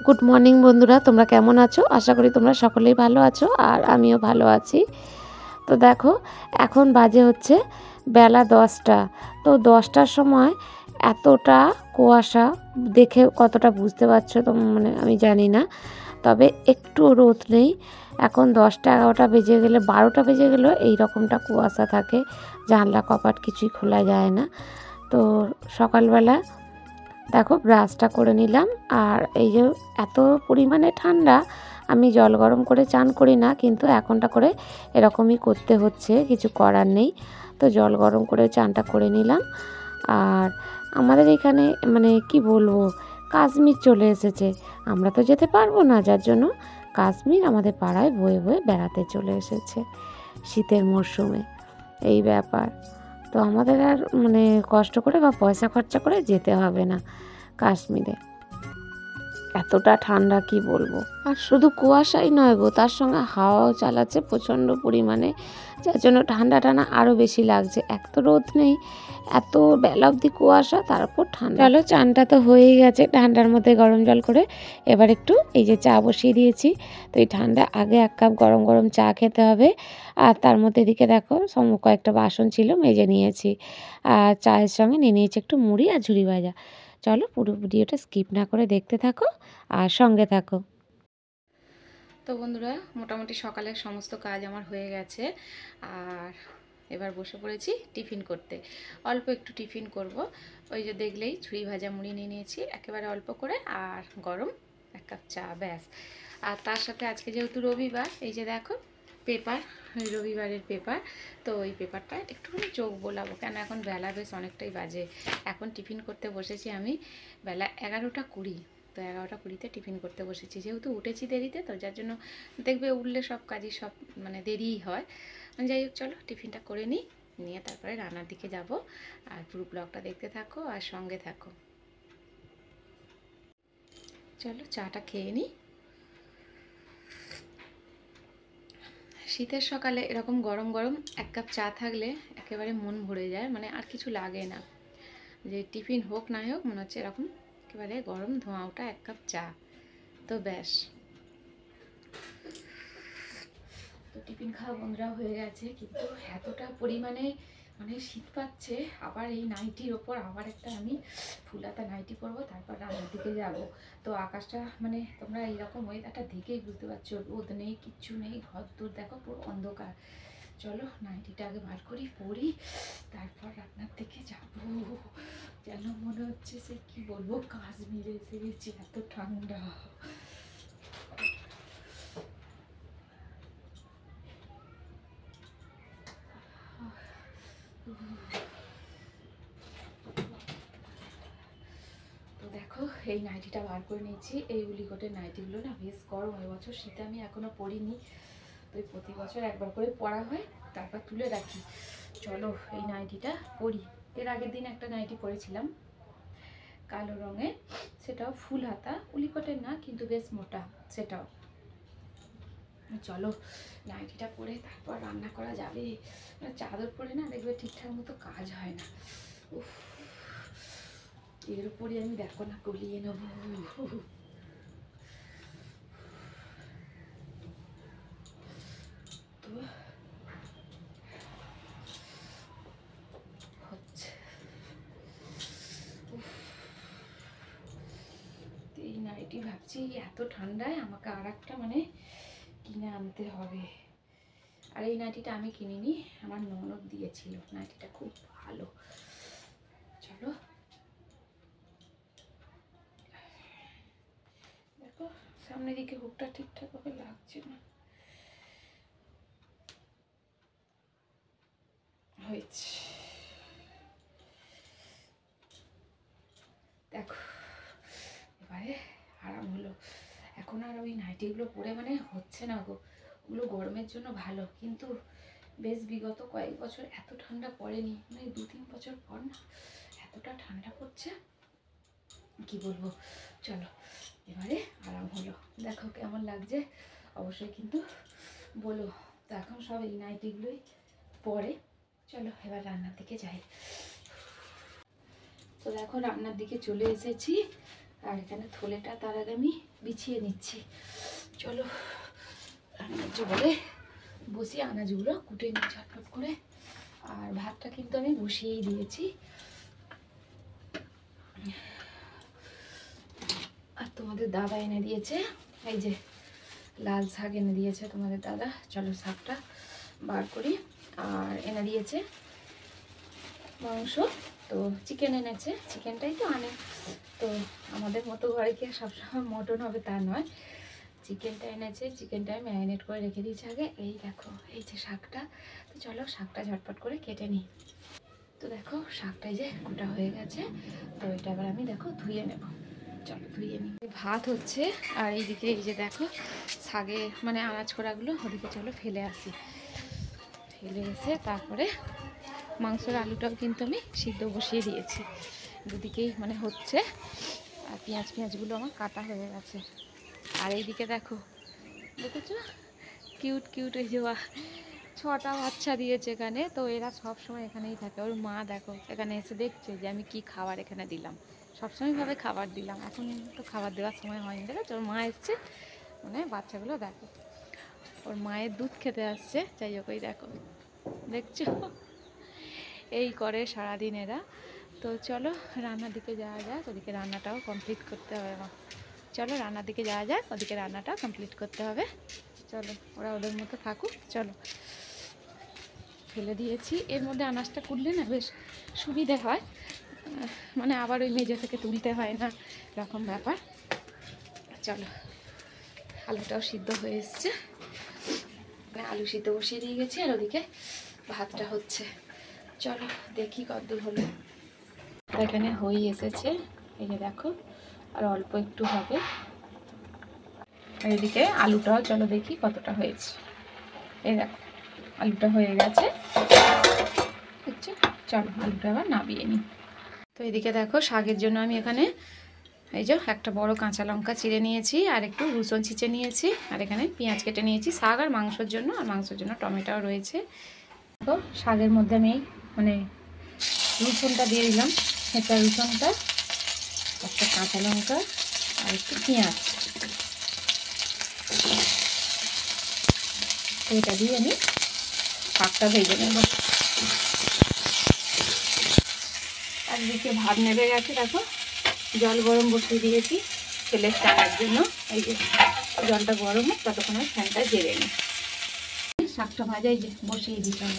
Good morning বন্ধুরা, তোমরা কেমন আছো? আশা করি তোমরা সকলেই ভালো আছো আর আমিও ভালো আছি। তো দেখো, এখন বাজে হচ্ছে বেলা 10টা। তো 10টার সময় এতটা কুয়াশা, দেখে কতটা বুঝতে পারছো তো মানে আমি জানি না, তবে একটু রোদ নেই। এখন 10টা 11টা বেজে গেলে, 12টা বেজে গেলেও এই রকমটা কুয়াশা থাকে, জানলা কপাট কিছুই খোলা যায় না। তো সকালবেলা দেখো ব্রাশটা করে নিলাম। আর এই যে এত পরিমাণে ঠান্ডা, আমি জল গরম করে চান করি না, কিন্তু এখনটা করে এরকমই করতে হচ্ছে, কিছু করার নেই। তো জল গরম করে চানটা করে নিলাম। আর আমাদের এখানে মানে কি বলবো, কাশ্মীর চলে এসেছে। আমরা তো যেতে পারবো না, যার জন্য কাশ্মীর আমাদের পাড়ায় বয়ে বয়ে বেড়াতে চলে এসেছে শীতের মরশুমে। এই ব্যাপার। তো আমাদের আর মানে কষ্ট করে বা পয়সা খরচা করে যেতে হবে না কাশ্মীরে। এতটা ঠান্ডা কি বলবো। আর শুধু কুয়াশাই নয় গো, তার সঙ্গে হাওয়াও চালাচ্ছে প্রচণ্ড পরিমাণে, যার জন্য ঠান্ডাটা না আরও বেশি লাগছে। এক তো রোদ নেই, এত বেলা অবধি কুয়াশা, তারপর ঠান্ডা। চলো, চানটা তো হয়েই গেছে ঠান্ডার মধ্যে গরম জল করে। এবার একটু এই যে চা বসিয়ে দিয়েছি। তো এই ঠান্ডা আগে 1 কাপ গরম গরম চা খেতে হবে। আর তার মধ্যে এদিকে দেখো কয়েকটা বাসন ছিল, মেজে নিয়েছি। আর চায়ের সঙ্গে নিয়ে নিয়েছি একটু মুড়ি আর ঝুরি ভাজা। চলো, পুরো ভিডিওটা স্কিপ না করে দেখতে থাকো আর সঙ্গে থাকো। তো বন্ধুরা, মোটামুটি সকালের সমস্ত কাজ আমার হয়ে গেছে। আর এবার বসে পড়েছি টিফিন করতে। অল্প একটু টিফিন করব। ওই যে দেখলেই ঝুরি ভাজা মুড়ি নিয়ে নিয়েছি একেবারে অল্প করে, আর গরম 1 কাপ চা, ব্যাস। আর তার সাথে আজকে যেহেতু রবিবার, এই যে দেখো পেপার, রবিবারের পেপার। তো ওই পেপারটা একটুখানি চোখ বোলাবো, কেন এখন বেলা বেশ অনেকটাই বাজে। এখন টিফিন করতে বসেছি আমি বেলা 11টা 20। তো 11টা 20-তে টিফিন করতে বসেছি, যেহেতু উঠেছি দেরিতে, তো যার জন্য দেখবে উঠলে সব কাজই সব মানে দেরিই হয়। যাই হোক, চলো টিফিনটা করে নিই, নিয়ে তারপরে রান্নার দিকে যাব। আর পুরো ব্লগটা দেখতে থাকো আর সঙ্গে থাকো। চলো চাটা খেয়ে নিই। শীতের সকালে এরকম গরম গরম 1 কাপ চা থাকলে একেবারে মন ভরে যায়, মানে আর কিছু লাগে না। যে টিফিন হোক না হোক, মনে হচ্ছে এরকম একেবারে গরম ধোঁয়া ওঠা 1 কাপ চা, তো ব্যাস। তো টিফিন খাওয়া বন্ধুরা হয়ে গেছে, কিন্তু এতটা পরিমাণে মানে শীত পাচ্ছে। আবার এই নাইটির ওপর আবার একটা আমি ফুলাতা নাইটি পরবো, তারপর রান্নার দিকে যাব। তো আকাশটা মানে তোমরা এইরকম ওয়েদারটা দেখেই বুঝতে পারছো, রোদ নেই, কিচ্ছু নেই, ঘর দূর দেখো পুরো অন্ধকার। চলো নাইটিটা আগে বার করি, পরি, তারপর রান্নার দিকে যাব। যেন মনে হচ্ছে সে কি বলবো, কাশ্মীরে এসে গেছি, এত ঠান্ডা। তো দেখো এই নাইটিটা বার করে নিয়েছি। এই উলিকটের নাইটিগুলো না বেশ গরম, এবছর শীতে আমি এখনও পরিনি। তো প্রতি বছর একবার করে পরা হয়, তারপর তুলে রাখি। চলো এই নাইটিটা পরি। এর আগের দিন একটা নাইটি পরেছিলাম কালো রঙের, সেটাও ফুল হাতা, উলিকটের না কিন্তু বেশ মোটা সেটাও। চলো নাইটিটা পরে তারপর রান্না করা যাবে। চাদর পরে না দেখবে ঠিকঠাক মতো কাজ হয় না। উফ, এর উপরে আমি দেখো না গলিয়ে নেবো। তো হচ্ছে এই নাইটি ভাবছি এত ঠান্ডায় আমাকে আর একটা মানে কিনে আনতে হবে। আর এই নাইটিটা আমি কিনিনি, আমার ননদ দিয়েছিল, নাইটিটা খুব ভালো। চলো দেখো সামনের দিকে হুকটা ঠিকঠাক ভাবে লাগছে না, হয়েছে। দেখো এবারে আরাম হলো। এখন আর ওই নাইটিগুলো পরে মানে হচ্ছে না গো। ওগুলো গরমের জন্য ভালো, কিন্তু বেশ বিগত কয়েক বছর এত ঠান্ডা পড়েনি, মানে 2-3 বছর পর না এতটা ঠান্ডা পড়ছে কি বলবো। চলো এবারে আরাম হলো, দেখো কেমন লাগছে অবশ্যই কিন্তু বলো। তো এখন সব এই নাইটিগুলোই পরে। চলো এবার রান্নার দিকে যাই। তো দেখো রান্নার দিকে চলে এসেছি। আর এখানে থলেটা তার আগে আমি বিছিয়ে নিচ্ছি। চলো বলে বসিয়ে আনাজগুলো কুটে নিই ঝটফট করে। আর ভাতটা কিন্তু আমি বসিয়েই দিয়েছি। আর তোমাদের দাদা এনে দিয়েছে এই যে লাল শাক এনে দিয়েছে তোমাদের দাদা। চলো শাকটা বার করি। আর এনে দিয়েছে মাংস, তো চিকেন এনেছে, চিকেনটাই তো আনে। তো আমাদের মতো ঘরে কি সবসময় মটন হবে তা নয়, চিকেনটা এনেছে, চিকেনটা ম্যারিনেট করে রেখে দিয়েছে আগে। এই দেখো এই যে শাকটা, তো চলো শাকটা ঝটপট করে কেটে নিই। তো দেখো শাকটাই যে কোটা হয়ে গেছে, তো এটা এবার আমি দেখো ধুয়ে নেব। চলো ধুয়ে নিই। ভাত হচ্ছে আর এইদিকে এই যে দেখো শাকে মানে আনাজ খোড়াগুলো ওদিকে চলো ফেলে আসি। ফেলে এসে তারপরে মাংসের আলুটাও কিন্তু আমি সিদ্ধ বসিয়ে দিয়েছি, দুদিকেই মানে হচ্ছে। আর পেঁয়াজগুলো আমার কাটা হয়ে গেছে। আর এইদিকে দেখো দেখেছো কিউট কিউট এই যে 6টা বাচ্চা দিয়েছে এখানে। তো এরা সব সময় এখানেই থাকে। ওর মা দেখো এখানে এসে দেখছে যে আমি কি খাবার এখানে দিলাম। সবসময়ভাবে খাবার দিলাম, এখন তো খাবার দেওয়ার সময় হয়নি। দেখেছো ওর মা এসছে, মানে বাচ্চাগুলো দেখো ওর মায়ের দুধ খেতে আসছে। যাই হোক ওই দেখো দেখছো এই করে সারাদিন এরা। তো চলো রান্নার দিকে যাওয়া যাক, ওদিকে রান্নাটাও কমপ্লিট করতে হবে। চলো রান্নার দিকে যাওয়া যাক, ওদিকে রান্নাটাও কমপ্লিট করতে হবে। চলো ওরা ওদের মতো থাকুক। চলো ফেলে দিয়েছি। এর মধ্যে আনাজটা কুটলে না বেশ সুবিধে হয়, মানে আবার ওই মেজে থেকে তুলতে হয় না, এরকম ব্যাপার। চলো আলুটাও সিদ্ধ হয়ে এসছে, আলু সিদ্ধ বসিয়ে দিয়ে গেছি। আর ওদিকে ভাতটা হচ্ছে। চলো দেখি কতদূর হলো। এখানে হয়ে এসেছে এই যে দেখো, আর অল্প একটু হবে। আর এদিকে আলুটাও চলো দেখি কতটা হয়েছে। এই দেখো আলুটা হয়ে গেছে, দেখছো। চলো আলুটা আবার নামিয়ে নিই। তো এদিকে দেখো শাকের জন্য আমি এখানে এই যে একটা বড় কাঁচা লঙ্কা চিড়ে নিয়েছি, আর একটু রসুন ছিঁচে নিয়েছি, আর এখানে পেঁয়াজ কেটে নিয়েছি শাক আর মাংসের জন্য। আর মাংসের জন্য টমেটোও রয়েছে। তো শাকের মধ্যে আমি মানে রসুনটা দিয়ে দিলাম, সেটা রসুনটা, একটা কাঁচা লঙ্কা আর একটু পেঁয়াজ, এটা দিয়ে আমি শাকটা ভেজে নেব। আর দিকে ভাত নেড়ে গেছে দেখো, জল গরম বসিয়ে দিয়েছি ছেলের চায়ের জন্য। এই যে জলটা গরম হোক ততক্ষণ আমি ফ্যানটা জেরে নিই। শাকটা ভাজা এই যে বসিয়ে দিতাম।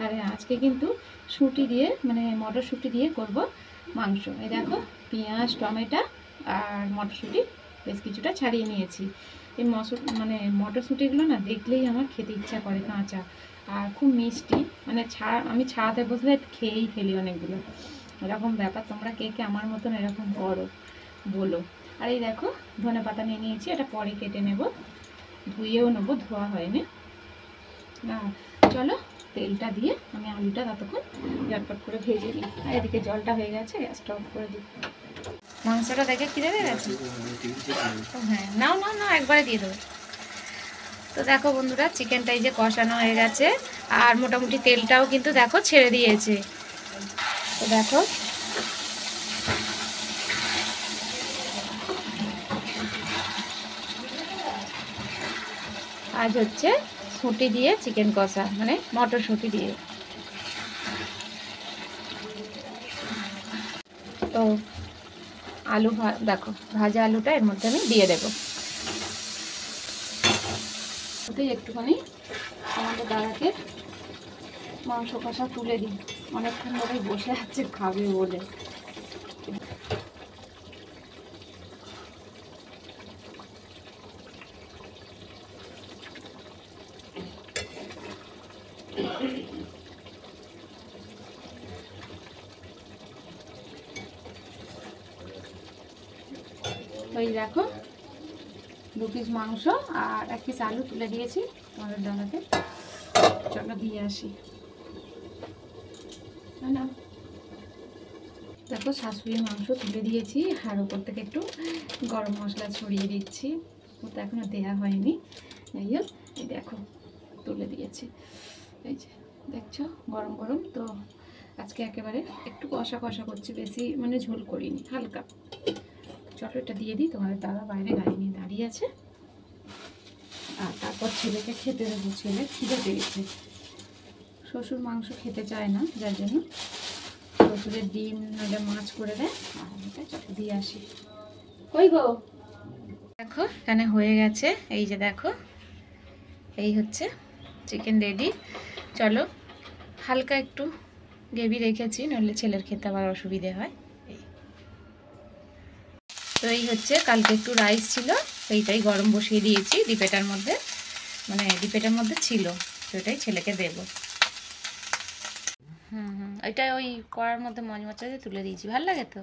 আরে আজকে কিন্তু শুঁটি দিয়ে মানে মটরশুঁটি দিয়ে করব মাংস। এই দেখো পেঁয়াজ টমেটো আর মটরশুঁটি বেশ কিছুটা ছাড়িয়ে নিয়েছি। এই মানে মটরশুঁটিগুলো না দেখলেই আমার খেতে ইচ্ছা করে কাঁচা, আর খুব মিষ্টি। মানে আমি ছাড়াতে বসলে খেয়েই ফেলি অনেকগুলো, এরকম ব্যাপার। তোমরা কে কে আমার মতন এরকম করো বলো। আর এই দেখো ধনেপাতা নিয়ে নিয়েছি, এটা পরে কেটে নেব, ধুয়েও নেবো, ধোয়া হয়নি না। চলো তেলটা দিয়ে আমি আলুটা ততক্ষণ ঝটপট করে ভেজে নিই। আর এদিকে জলটা হয়ে গেছে, গ্যাসটা অফ করে দিই। মাংসটা দেখে খিদে পেয়ে গেছে? হ্যাঁ নাও নাও নাও, একবারে দিয়ে দেবো। তো দেখো বন্ধুরা চিকেনটাই যে কষানো হয়ে গেছে, আর মোটামুটি তেলটাও কিন্তু দেখো ছেড়ে দিয়েছে। তো দেখো আজ হচ্ছে শুঁটি দিয়ে চিকেন কষা, মানে মটরশুঁটি দিয়ে। তো আলু দেখো ভাজা আলুটা এর মধ্যে আমি দিয়ে দেবো। ওতেই একটুখানি আমাদের দাদাকে মাংস কষা তুলে দিই, অনেকক্ষণ ধরে বসে আছে খাবে বলে। ওই দেখো 2 পিস মাংস আর 1 পিস আলু তুলে দিয়েছি আমাদের দাদাকে। চলো দিয়ে আসি। না দেখো শাশুড়ির মাংস তুলে দিয়েছি, আর ওপর থেকে একটু গরম মশলা ছড়িয়ে দিচ্ছি। ও তো এখনও দেওয়া হয়নি। এই এই দেখো তুলে দিয়েছি, এই যে দেখছো গরম গরম। তো আজকে একেবারে একটু কষা কষা করছি, বেশি মানে ঝোল করিনি, হালকা। চলো এটা দিয়ে দিই, তোমাদের দাদা বাইরে গাড়ি নিয়ে দাঁড়িয়ে আছে। আর তারপর ছেলেকে খেতে দেবো, ছেলে খিদে পেয়েছে। শ্বশুর মাংস খেতে চায় না, যার জন্য শ্বশুরের ডিম নাহলে মাছ করে দেয়, আর এটা চলো দিয়ে আসি। কই গো, দেখো এখানে হয়ে গেছে, এই যে দেখো, এই হচ্ছে চিকেন রেডি। চলো, হালকা একটু গ্রেভি রেখেছি, নইলে ছেলের খেতে আবার অসুবিধে হয়। তো এই হচ্ছে, কালকে একটু রাইস ছিল, এইটাই গরম বসিয়ে দিয়েছি ডিপেটার মধ্যে, মানে ডিপেটার মধ্যে ছিল, তো এটাই ছেলেকে দেবো। এটা ওই কড়ার মধ্যে মচমচা দিয়ে তুলে দিয়েছি, ভালো লাগে তো।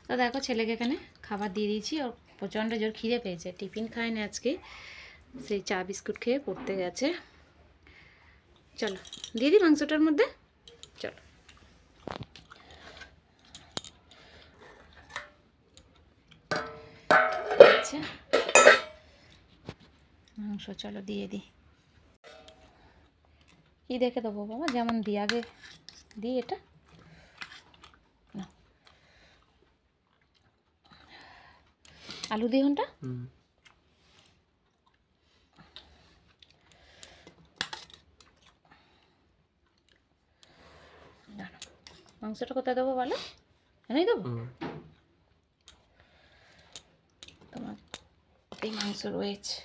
তো দেখো ছেলেকে এখানে খাবার দিয়ে দিয়েছি, ওর প্রচণ্ড জোর খিদে পেয়েছে, টিফিন খায়নি আজকে, সেই চা বিস্কুট খেয়ে পড়তে গেছে। চলো দিয়ে দিই মাংসটার মধ্যে, চলো। আচ্ছা মাংস চলো দিয়ে দিই। কি দেখে দেবো বাবা, যেমন দিই আগে দিই, এটা না আলু দিয়ে ঘন্টা, মাংসটা কোথায় দেবো বলো, এনেই দেবো, তোমার এই মাংস রয়েছে।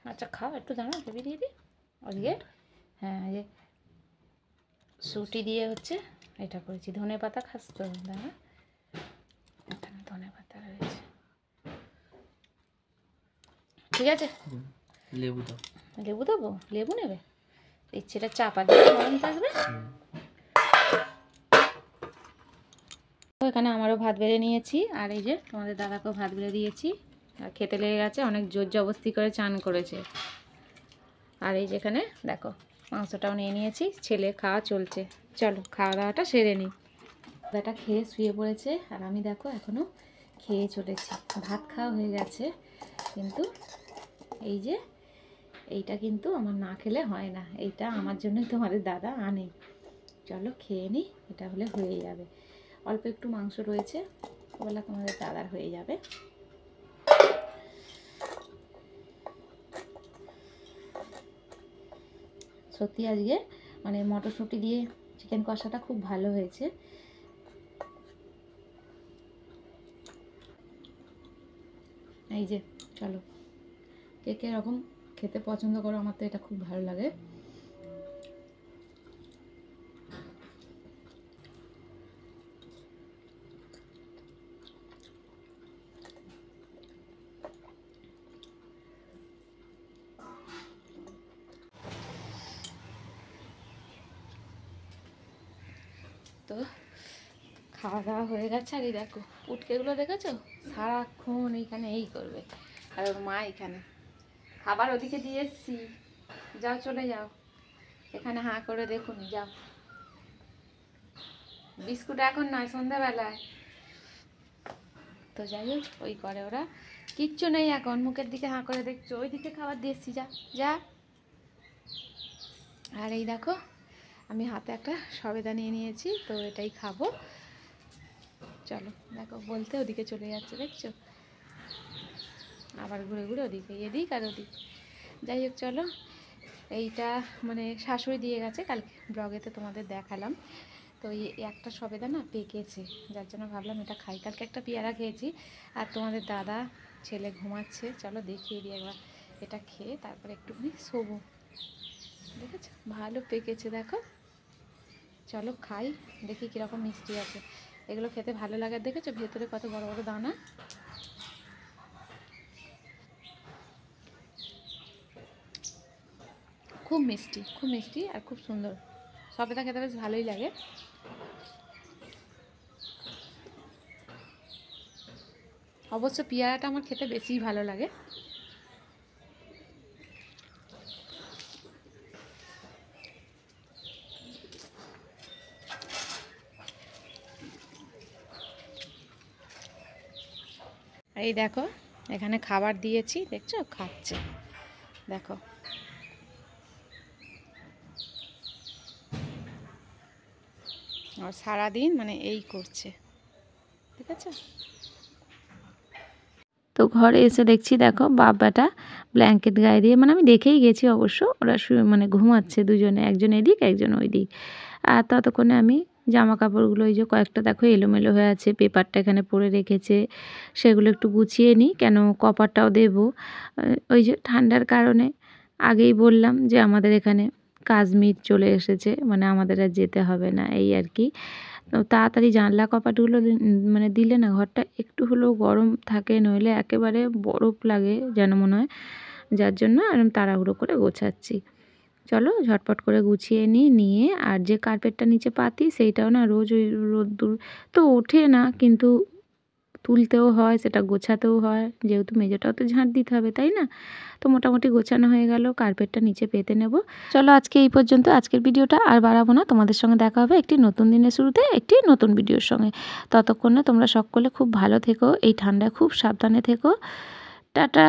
আচ্ছা খাও, একটু দাঁড়াও, ভেবে দিয়ে দিই ওদিকে। হ্যাঁ এই যে সুটি দিয়ে হচ্ছে এটা করেছি, ধনে পাতা খাস তো, দাঁড়া এখানে ধনে পাতা রয়েছে, ঠিক আছে। লেবু দাও, লেবু দেবো, লেবু নেবে, ইচ্ছেটা চাপা দিয়ে গরম থাকবে। এখানে আমারও ভাত বেড়ে নিয়েছি, আর এই যে তোমাদের দাদাকেও ভাত বেড়ে দিয়েছি, আর খেতে লেগে গেছে, অনেক জোর জবস্তি করে চান করেছে। আর এই যেখানে দেখো মাংসটাও নিয়ে নিয়েছি, ছেলে খাওয়া চলছে। চলো খাওয়া দাওয়াটা সেরে নিই। দাদাটা খেয়ে শুয়ে পড়েছে, আর আমি দেখো এখনও খেয়ে চলেছি, ভাত খাওয়া হয়ে গেছে, কিন্তু এই যে এইটা কিন্তু আমার না খেলে হয় না, এইটা আমার জন্যই তোমাদের দাদা আনে। চলো খেয়ে নিই, এটা হলে হয়ে যাবে। অল্প একটু মাংস রয়েছে, ওগুলো তোমাদের দাদার হয়ে যাবে। সত্যি আজকে মানে মটরশুঁটি দিয়ে চিকেন কষাটা খুব ভালো হয়েছে। এই যে চলো, কে কে এরকম খেতে পছন্দ করো, আমার তো এটা খুব ভালো লাগে। তো খাওয়া দাওয়া হয়ে গেছে, আর এই দেখো উটকেগুলো দেখেছো, সারাক্ষণ এইখানে এই করবে, আর ওর মা এখানে খাবার ওদিকে দিয়ে এসছি, যাও চলে যাও, এখানে হাঁ করে দেখুন, যাও। বিস্কুট এখন নয়, সন্ধ্যাবেলায়। তো যাই হোক ওই করে ওরা, কিচ্ছু নেই এখন, মুখের দিকে হাঁ করে দেখছো, ওই দিকে খাবার দিয়ে এসছি, যা যা। আর এই দেখো আমি হাতে একটা সবেদা নিয়ে নিয়েছি, তো এটাই খাবো। চলো দেখো বলতে ওদিকে চলে যাচ্ছে, দেখছো, আবার ঘুরে ঘুরে ওদিকে, এদিক আর ওদিক। যাই হোক চলো, এইটা মানে শাশুড়ি দিয়ে গেছে, কালকে ব্লগেতে তোমাদের দেখালাম। তো এই একটা সবেদা না পেকেছে, যার জন্য ভাবলাম এটা খাই। কালকে একটা পেয়ারা খেয়েছি, আর তোমাদের দাদা ছেলে ঘুমাচ্ছে, চলো দেখিয়ে দিই একবার, এটা খেয়ে তারপরে একটুখানি শোবো। দেখেছো ভালো পেকেছে, দেখো। চলো খাই, দেখি কীরকম মিষ্টি আছে। এগুলো খেতে ভালো লাগে, দেখেছো ভেতরে কত বড় বড় দানা। খুব মিষ্টি, খুব মিষ্টি আর খুব সুন্দর, সবেদা খেতে বেশ ভালোই লাগে। অবশ্য পেয়ারাটা আমার খেতে বেশিই ভালো লাগে। এই দেখো এখানে খাবার দিয়েছি, দেখছো খাচ্ছে, দেখো। আর সারাদিন মানে এই করছে, ঠিক আছে। তো ঘরে এসে দেখছি দেখো বাবাটা ব্ল্যাঙ্কেট গায়ে দিয়ে, মানে আমি দেখেই গেছি অবশ্য, ওরা মানে ঘুমাচ্ছে দুজনে, একজন এদিক একজন ওই দিক। আর ততক্ষণে আমি জামা কাপড়গুলো ওই যে কয়েকটা দেখো এলোমেলো হয়ে আছে, পেপারটা এখানে পরে রেখেছে, সেগুলো একটু গুছিয়ে নিই, কেন কপারটাও দেবো। ওই যে ঠান্ডার কারণে আগেই বললাম যে আমাদের এখানে কাশ্মীর চলে এসেছে, মানে আমাদের আর যেতে হবে না, এই আর কি। তো তাড়াতাড়ি জানলা কপাটগুলো মানে দিলে না ঘরটা একটু হলেও গরম থাকে, নইলে একেবারে বরফ লাগে যেন মনে হয়, যার জন্য এরকম তাড়াহুড়ো করে গোছাচ্ছি। চলো ঝটপট করে গুছিয়ে নিয়ে আর যে কার্পেটটা নিচে পাতি সেইটাও না রোজ ওই রোদ্দুর তো ওঠে না, কিন্তু তুলতেও হয়, সেটা গোছাতেও হয়, যেহেতু মেঝেটাও তো ঝাঁট দিতে হবে, তাই না। তো মোটামুটি গোছানো হয়ে গেল, কার্পেটটা নিচে পেতে নেব। চলো আজকে এই পর্যন্ত, আজকের ভিডিওটা আর বাড়াবো না, তোমাদের সঙ্গে দেখা হবে একটি নতুন দিনের শুরুতে একটি নতুন ভিডিওর সঙ্গে। ততক্ষণে তোমরা সকলে খুব ভালো থেকো, এই ঠান্ডায় খুব সাবধানে থেকো। টাটা।